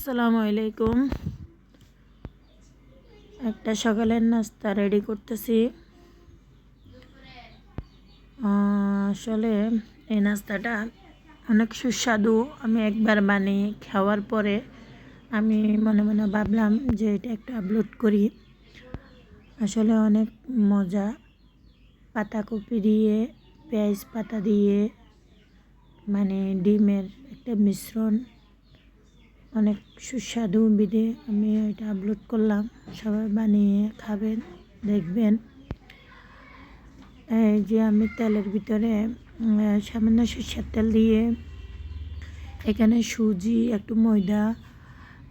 আসসালামু আলাইকুম। একটা সকালের নাস্তা রেডি করতেছি। আসলে এই নাস্তাটা অনেক সুস্বাদু। আমি একবার বানিয়ে খাওয়ার পরে আমি মনে মনে ভাবলাম যে এটা একটু আপলোড করি। আসলে অনেক মজা। পাতাকপি দিয়ে, পেঁয়াজ পাতা দিয়ে, মানে ডিমের একটা মিশ্রণ, অনেক সুস্বাদু বিধে আমি এটা আপলোড করলাম। সবাই বানিয়ে খাবেন, দেখবেন। এই যে আমি তেলের ভিতরে সামান্য সরষের তেল দিয়ে এখানে সুজি, একটু ময়দা,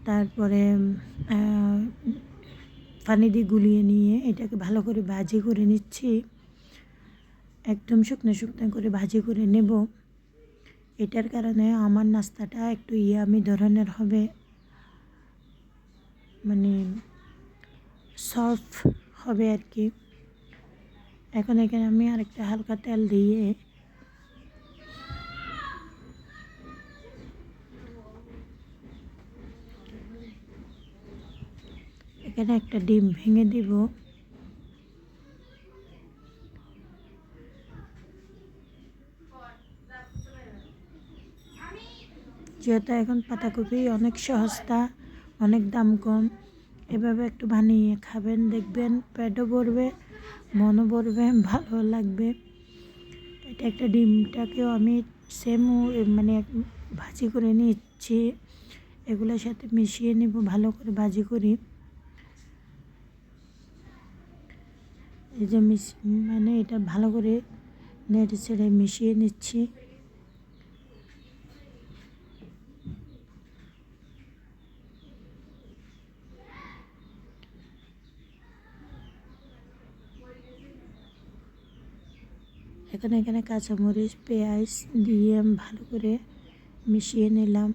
তারপরে পানি দিয়ে গুলিয়ে নিয়ে এটাকে ভালো করে ভাজি করে নিচ্ছি। একদম শুকনো শুকনো করে ভাজি করে নেব। এটার কারণে আমার নাস্তাটা একটু ইয়ামি ধরনের হবে, মানে সফট হবে আর কি। এখন এখানে আমি আরেকটা হালকা তেল দিয়ে এখানে একটা ডিম ভেঙে দিব। যেহেতু এখন পাতাকপি অনেক সস্তা, অনেক দাম কম, এভাবে একটু বানিয়ে খাবেন, দেখবেন পেটও ভরবে, মনও ভরবে, ভালো লাগবে। এটা একটা ডিমটাকেও আমি সেম মানে ভাজি করে নিচ্ছি, এগুলোর সাথে মিশিয়ে নেব ভালো করে ভাজি করি। এই যে মানে এটা ভালো করে নেড়ে ছেড়ে মিশিয়ে নিচ্ছি। এখানে কাঁচামরিচ, পেঁয়াজ দিয়ে আমি ভালো করে মিশিয়ে নিলাম।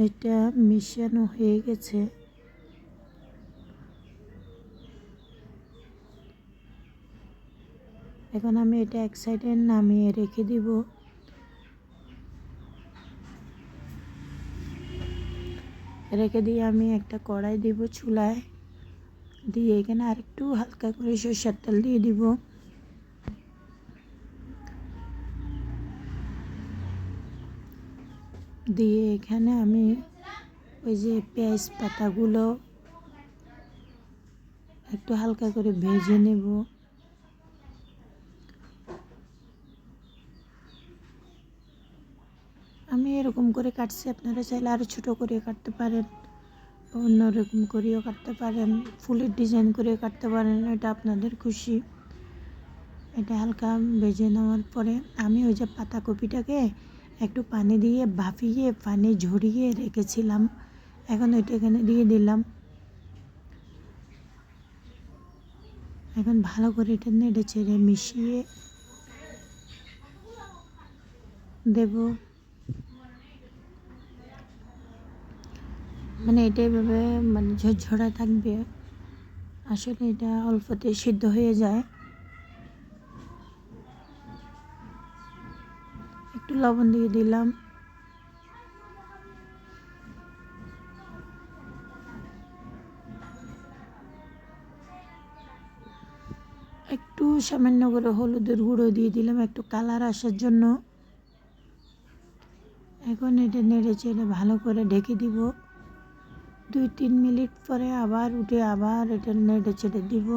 এটা মিশানো হয়ে গেছে। এখন আমি এটা এক সাইডে নামিয়ে রেখে দিব। রেখে দিয়ে আমি একটা কড়াই দিব চুলায়, দিয়ে এখানে আরেকটু হালকা করে সরষের তেল দিয়ে দিব। দিয়ে এখানে আমি ওই যে পেঁয়াজ পাতাগুলো একটু হালকা করে ভেজে নেব। আমি এরকম করে কাটছি, আপনারা চাইলে আরও ছোটো করে কাটতে পারেন, অন্যরকম করেও কাটতে পারেন, ফুলের ডিজাইন করে কাটতে পারেন, এটা আপনাদের খুশি। এটা হালকা ভেজে নেওয়ার পরে আমি ওই যে পাতাকপিটাকে একটু পানি দিয়ে ভাপিয়ে পানি ঝরিয়ে রেখেছিলাম, এখন ওইটা এখানে দিয়ে দিলাম। এখন ভালো করে এটা নেড়ে চেড়ে মিশিয়ে দেব। মানে এটা এভাবে মানে ঝরঝরা থাকবে, আসলে এটা অল্পতে সিদ্ধ হয়ে যায়। একটু লবণ দিয়ে দিলাম। একটু সামান্য করে হলুদের গুঁড়ো দিয়ে দিলাম একটু কালার আসার জন্য। এখন এটা নেড়ে চেড়ে ভালো করে ঢেকে দিব। 2-3 মিনিট পরে আবার উঠে আবার এটা নেড়ে চেড়ে দিব।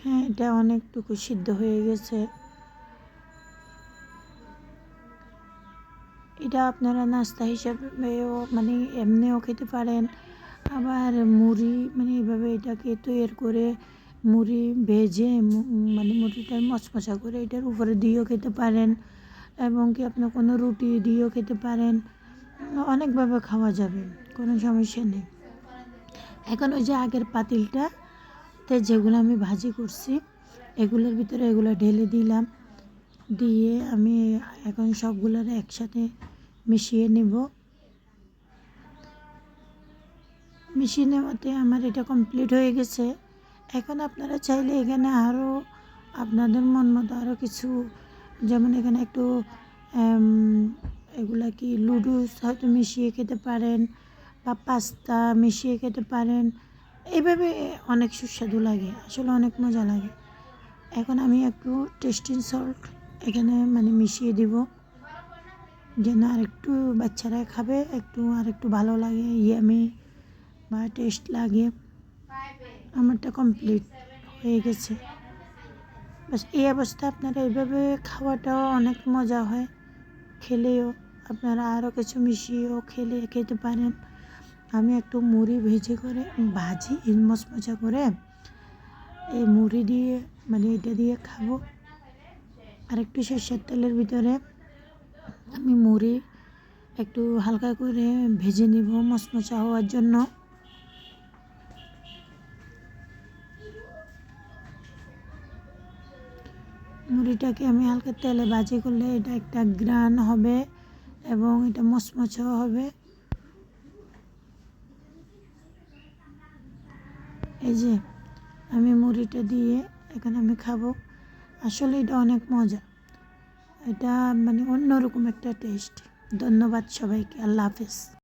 হ্যাঁ, এটা অনেকটুকু সিদ্ধ হয়ে গেছে। এটা আপনারা নাস্তা হিসাবেও মানে এমনিও খেতে পারেন, আবার মুড়ি মানে এইভাবে এটাকে তৈরি করে মুড়ি ভেজে মানে মুড়িটা মচমচা করে এটার উপরে দিয়েও খেতে পারেন, এবং কি আপনার কোনো রুটি দিয়েও খেতে পারেন, অনেকভাবে খাওয়া যাবে, কোনো সমস্যা নেই। এখন ওই যে আগের পাতিলটা তো যেগুলো আমি ভাজি করছি এগুলোর ভিতরে এগুলো ঢেলে দিলাম, দিয়ে আমি এখন সবগুলোর একসাথে মিশিয়ে নেব। মিশিয়ে নেওয়াতে আমার এটা কমপ্লিট হয়ে গেছে। এখন আপনারা চাইলে এখানে আরও আপনাদের মন মতো আরও কিছু, যেমন এখানে একটু এগুলা কি লুডুস হয়তো মিশিয়ে খেতে পারেন বা পাস্তা মিশিয়ে খেতে পারেন। এইভাবে অনেক সুস্বাদু লাগে, আসলে অনেক মজা লাগে। এখন আমি একটু টেস্টিং সল্ট এখানে মিশিয়ে দিব, যেন আরেকটু বাচ্চারা খাবে, আরেকটু ভালো লাগে, ইয়ামি বা টেস্ট লাগে। আমারটা কমপ্লিট হয়ে গেছে। বাস এই অবস্থা আপনারা এইভাবে খাওয়াটাও অনেক মজা হয়, খেলেও আপনারা আরও কিছু মিশিয়েও খেতে পারেন। আমি একটু মুড়ি ভাজি মচমচা করে এই মুড়ি দিয়ে এটা দিয়ে খাবো। আর একটু সরষের তেলের ভিতরে আমি মুড়ি একটু হালকা করে ভেজে নিব মচমচা হওয়ার জন্য। মুড়িটাকে আমি হালকা তেলে ভাজি করলে এটা একটা গ্রান হবে এবং এটা মচমচাও হবে। এই যে আমি মুড়িটা দিয়ে এখন আমি খাবো। আসলে এটা অনেক মজা, এটা অন্যরকম একটা টেস্ট। ধন্যবাদ সবাইকে, আল্লাহ হাফেজ।